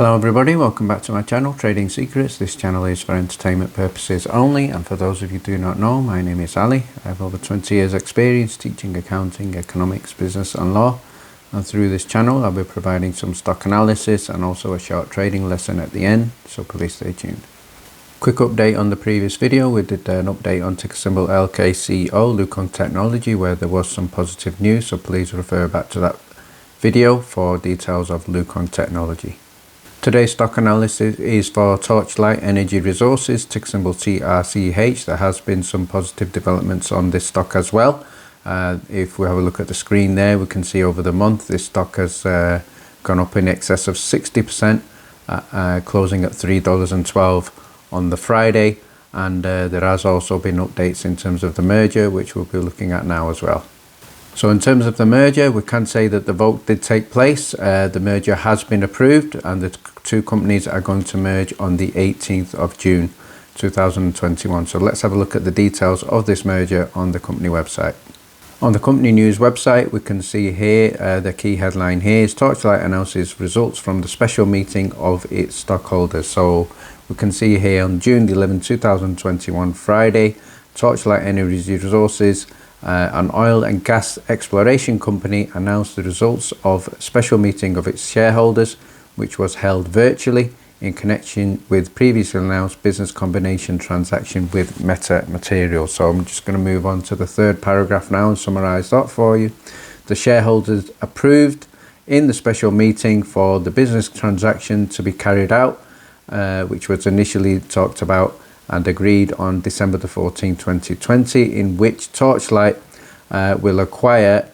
Hello everybody, welcome back to my channel, Trading Secrets. This channel is for entertainment purposes only, and for those of you who do not know, my name is Ali. I have over 20 years experience teaching accounting, economics, business and law, and through this channel I'll be providing some stock analysis and also a short trading lesson at the end, so please stay tuned. Quick update on the previous video. We did an update on ticker symbol LKCO, Lucon Technology, where there was some positive news, so please refer back to that video for details of Lucon Technology. Today's stock analysis is for Torchlight Energy Resources, ticker symbol TRCH. There has been some positive developments on this stock as well. If we have a look at the screen there, we can see over the month this stock has gone up in excess of 60%, closing at $3.12 on the Friday. And there has also been updates in terms of the merger, which we'll be looking at now as well. So in terms of the merger, we can say that the vote did take place. The merger has been approved and the two companies are going to merge on the 18th of June 2021. So let's have a look at the details of this merger on the company website. On the company news website, we can see here the key headline here is Torchlight announces results from the special meeting of its stockholders. So we can see here on June 11, 2021, Friday, Torchlight Energy Resources, an oil and gas exploration company, announced the results of a special meeting of its shareholders, which was held virtually in connection with previously announced business combination transaction with Meta Materials. So I'm just going to move on to the third paragraph now and summarize that for you. The shareholders approved in the special meeting for the business transaction to be carried out, which was initially talked about and agreed on December the 14th, 2020, in which Torchlight will acquire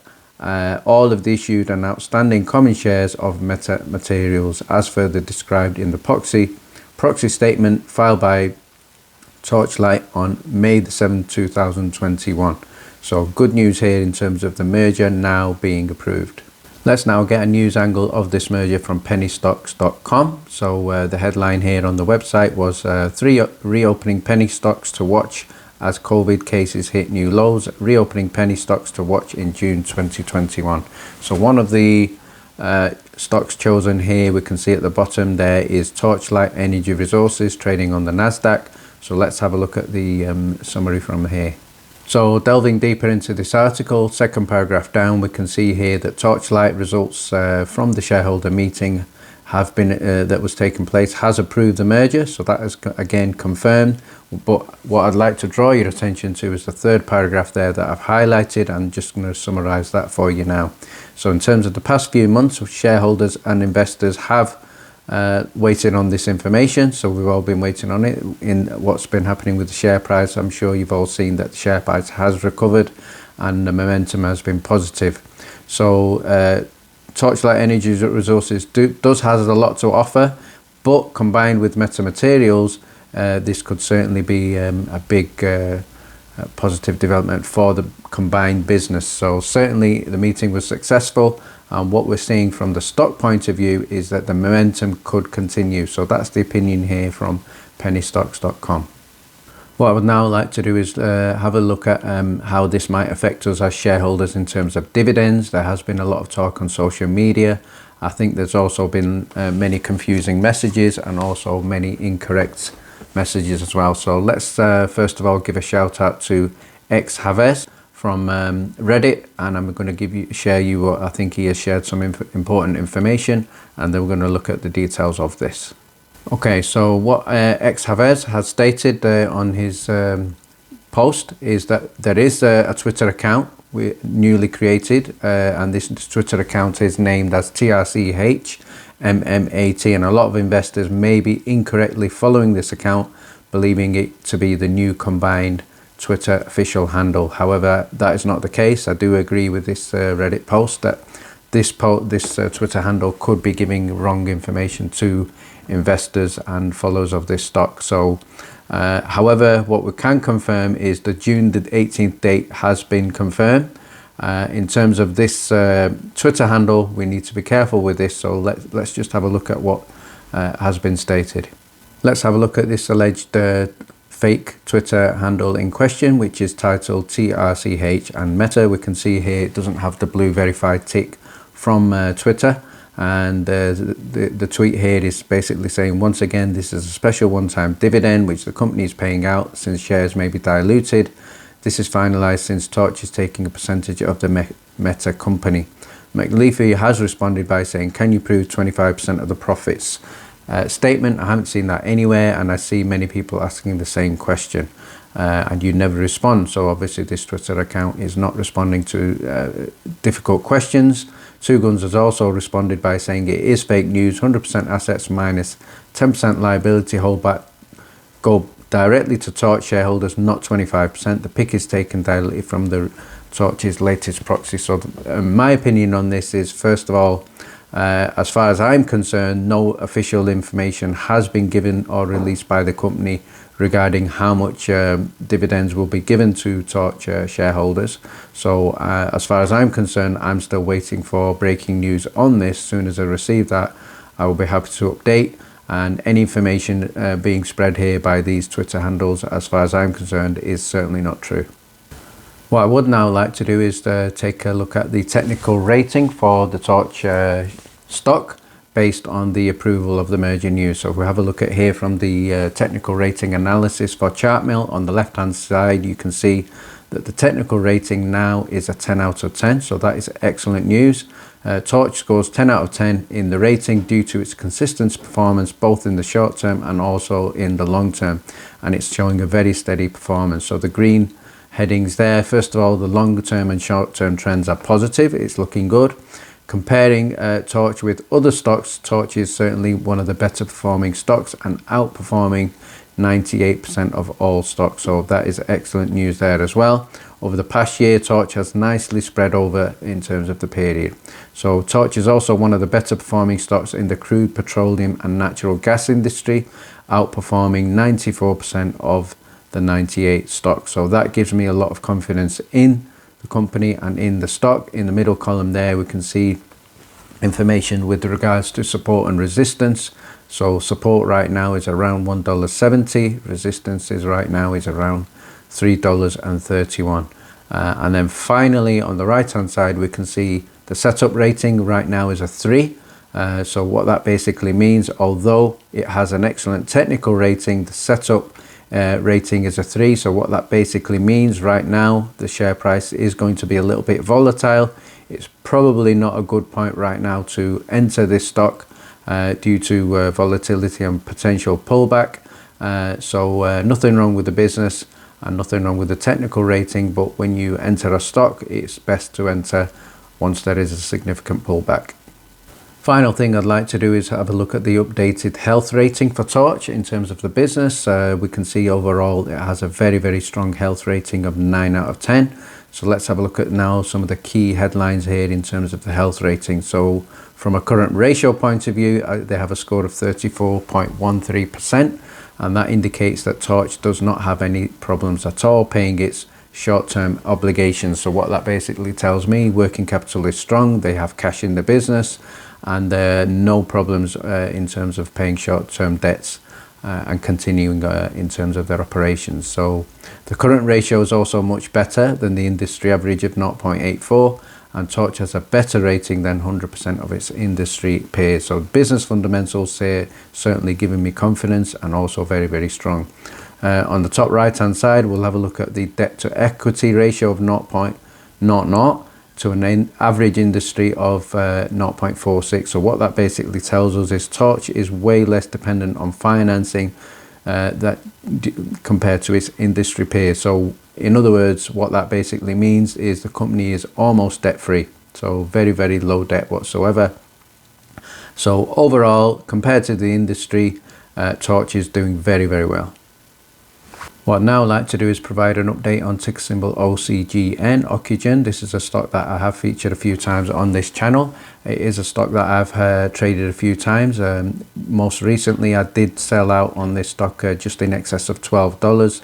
all of the issued and outstanding common shares of Meta Materials as further described in the proxy statement filed by Torchlight on May the 7th, 2021. So good news here in terms of the merger now being approved. Let's now get a news angle of this merger from pennystocks.com. So the headline here on the website was 3 reopening penny stocks to watch as COVID cases hit new lows. Reopening penny stocks to watch in June 2021. So one of the stocks chosen here, we can see at the bottom there, is Torchlight Energy Resources, trading on the Nasdaq. So let's have a look at the summary from here. So delving deeper into this article, second paragraph down, we can see here that Torchlight results from the shareholder meeting have been that was taking place has approved the merger. So that is again confirmed. But what I'd like to draw your attention to is the third paragraph there that I've highlighted. I'm just going to summarize that for you now. So in terms of the past few months, shareholders and investors have waited on this information. So we've all been waiting on it. In what's been happening with the share price, I'm sure you've all seen that the share price has recovered and the momentum has been positive. So Torchlight Energy Resources does has a lot to offer, but combined with Meta Materials, this could certainly be a big positive development for the combined business. So certainly the meeting was successful, and what we're seeing from the stock point of view is that the momentum could continue. So that's the opinion here from pennystocks.com. What I would now like to do is have a look at how this might affect us as shareholders in terms of dividends. There has been a lot of talk on social media. I think there's also been many confusing messages and also many incorrect messages as well. So let's first of all give a shout out to X Havez from Reddit, and I'm going to share you what I think he has shared some important information, and then we're going to look at the details of this. Okay, so what X Havez has stated on his post is that there is a Twitter account newly created, and this Twitter account is named as TRCH MMAT, and a lot of investors may be incorrectly following this account, believing it to be the new combined Twitter official handle. However, that is not the case. I do agree with this Reddit post that this Twitter handle could be giving wrong information to investors and followers of this stock. So however, what we can confirm is the June the 18th date has been confirmed. In terms of this Twitter handle, we need to be careful with this, so let's just have a look at what has been stated. Let's have a look at this alleged fake Twitter handle in question, which is titled TRCH and Meta. We can see here it doesn't have the blue verified tick from Twitter, And the tweet here is basically saying, once again, this is a special one-time dividend which the company is paying out since shares may be diluted. This is finalized since Torch is taking a percentage of the Meta company. McLeafy has responded by saying, can you prove 25% of the profits? Statement, I haven't seen that anywhere, and I see many people asking the same question, and you never respond. So obviously this Twitter account is not responding to difficult questions. Two Guns has also responded by saying it is fake news, 100% assets minus 10% liability holdback go directly to Torch shareholders, not 25%. The pick is taken directly from the Torch's latest proxy. So my opinion on this is, first of all, as far as I'm concerned, no official information has been given or released by the company regarding how much dividends will be given to Torch shareholders. So as far as I'm concerned, I'm still waiting for breaking news on this. As soon as I receive that, I will be happy to update. And any information being spread here by these Twitter handles, as far as I'm concerned, is certainly not true. What I would now like to do is take a look at the technical rating for the Torch stock based on the approval of the merger news. So if we have a look at here from the technical rating analysis for Chartmill, on the left hand side you can see that the technical rating now is a 10 out of 10, so that is excellent news. Torch scores 10 out of 10 in the rating due to its consistent performance both in the short term and also in the long term, and it's showing a very steady performance. So the green headings there, first of all, the longer term and short term trends are positive, it's looking good. Comparing Torch with other stocks, Torch is certainly one of the better performing stocks and outperforming 98% of all stocks, so that is excellent news there as well. Over the past year, Torch has nicely spread over in terms of the period. So Torch is also one of the better performing stocks in the crude, petroleum and natural gas industry, outperforming 94% of the 98 stocks. So that gives me a lot of confidence in the company and in the stock. In the middle column there, we can see information with regards to support and resistance. So support right now is around $1.70, resistance is right now is around $3.31. And then finally on the right hand side we can see the setup rating right now is a 3. So what that basically means, although it has an excellent technical rating, the setup rating is a 3. So what that basically means, right now the share price is going to be a little bit volatile. It's probably not a good point right now to enter this stock due to volatility and potential pullback. So nothing wrong with the business and nothing wrong with the technical rating, but when you enter a stock, it's best to enter once there is a significant pullback. Final thing I'd like to do is have a look at the updated health rating for Torch in terms of the business. We can see overall it has a very strong health rating of 9 out of 10. So let's have a look at now some of the key headlines here in terms of the health rating. So from a current ratio point of view, they have a score of 34.13%, and that indicates that Torch does not have any problems at all paying its short-term obligations. So what that basically tells me, working capital is strong, they have cash in the business, and no problems in terms of paying short-term debts and continuing in terms of their operations. So the current ratio is also much better than the industry average of 0.84, and Torch has a better rating than 100% of its industry peers. So business fundamentals here certainly giving me confidence and also very strong. On the top right hand side, we'll have a look at the debt to equity ratio of 0.00 to an average industry of 0.46. So what that basically tells us is Torch is way less dependent on financing compared to its industry peers. So in other words, what that basically means is the company is almost debt free, so very low debt whatsoever. So overall, compared to the industry, Torch is doing very well. What I'd now like to do is provide an update on ticker symbol OCGN Ocugen. This is a stock that I have featured a few times on this channel. It is a stock that I've traded a few times. Most recently I did sell out on this stock just in excess of $12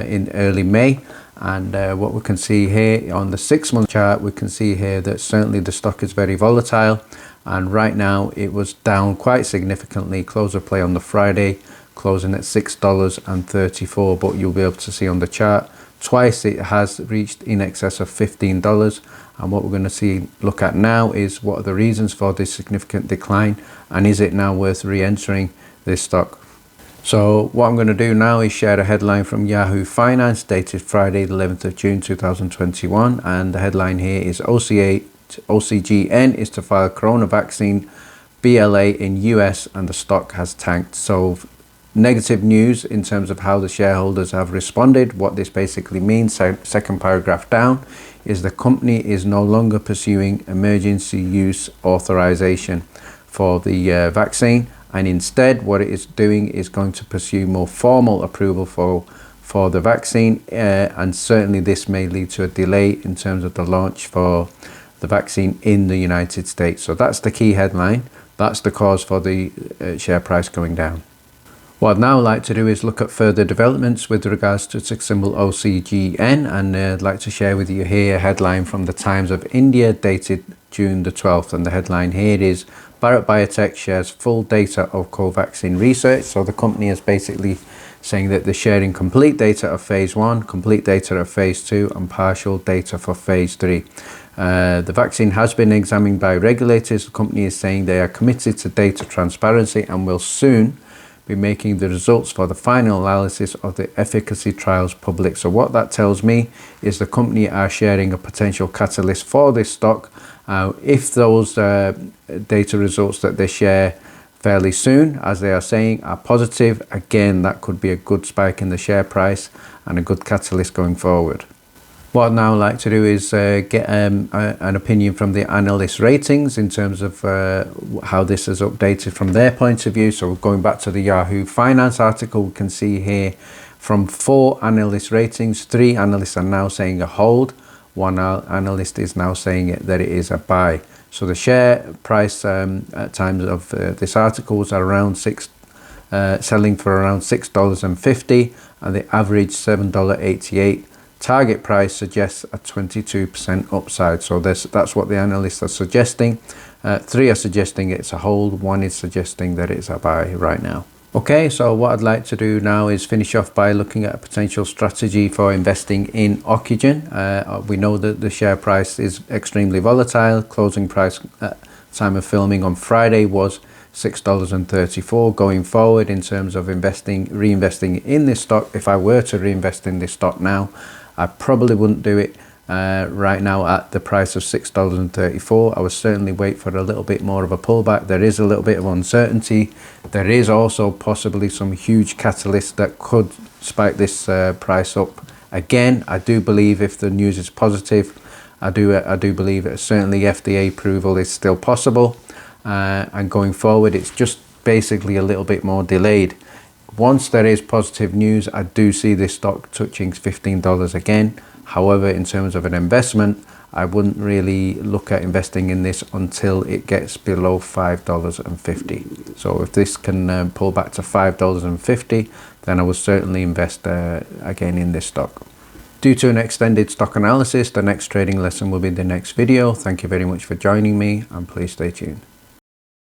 in early May. And what we can see here on the 6-month chart, we can see here that certainly the stock is very volatile, and right now it was down quite significantly. Close of play on the Friday, closing at $6.34, but you'll be able to see on the chart Twice it has reached in excess of $15, and what we're going to look at now is what are the reasons for this significant decline, and is it now worth re-entering this stock. So what I'm going to do now is share a headline from Yahoo Finance dated Friday the 11th of June 2021, and the headline here is OCGN is to file corona vaccine BLA in US and the stock has tanked. So negative news in terms of how the shareholders have responded. What this basically means, second paragraph down, is the company is no longer pursuing emergency use authorization for the vaccine, and instead what it is doing is going to pursue more formal approval for the vaccine, and certainly this may lead to a delay in terms of the launch for the vaccine in the United States. So that's the key headline. That's the cause for the share price going down. What I'd now like to do is look at further developments with regards to ticker symbol OCGN, and I'd like to share with you here a headline from the Times of India dated June the 12th, and the headline here is Bharat Biotech shares full data of Covaxin research. So the company is basically saying that they're sharing complete data of phase 1, complete data of phase 2 and partial data for phase 3. The vaccine has been examined by regulators. The company is saying they are committed to data transparency and will soon be making the results for the final analysis of the efficacy trials public. So what that tells me is the company are sharing a potential catalyst for this stock. If those data results that they share fairly soon, as they are saying, are positive, again, that could be a good spike in the share price and a good catalyst going forward. What I'd now like to do is get an opinion from the Analyst Ratings in terms of how this is updated from their point of view. So going back to the Yahoo Finance article, we can see here from 4 Analyst Ratings, 3 analysts are now saying a hold. 1 analyst is now saying that it is a buy. So the share price at times of this article was around selling for around $6.50, and the average $7.88. Target price suggests a 22% upside. So that's what the analysts are suggesting. 3 are suggesting it's a hold. 1 is suggesting that it's a buy right now. Okay, so what I'd like to do now is finish off by looking at a potential strategy for investing in Ocugen. We know that the share price is extremely volatile. Closing price at time of filming on Friday was $6.34. Going forward in terms of reinvesting in this stock, if I were to reinvest in this stock now, I probably wouldn't do it right now at the price of $6.34. I would certainly wait for a little bit more of a pullback. There is a little bit of uncertainty. There is also possibly some huge catalyst that could spike this price up again. I do believe if the news is positive, I do believe that certainly FDA approval is still possible, and going forward it's just basically a little bit more delayed. Once there is positive news, I do see this stock touching $15 again. However, in terms of an investment, I wouldn't really look at investing in this until it gets below $5.50. So if this can pull back to $5.50, then I will certainly invest again in this stock. Due to an extended stock analysis, the next trading lesson will be the next video. Thank you very much for joining me, and please stay tuned.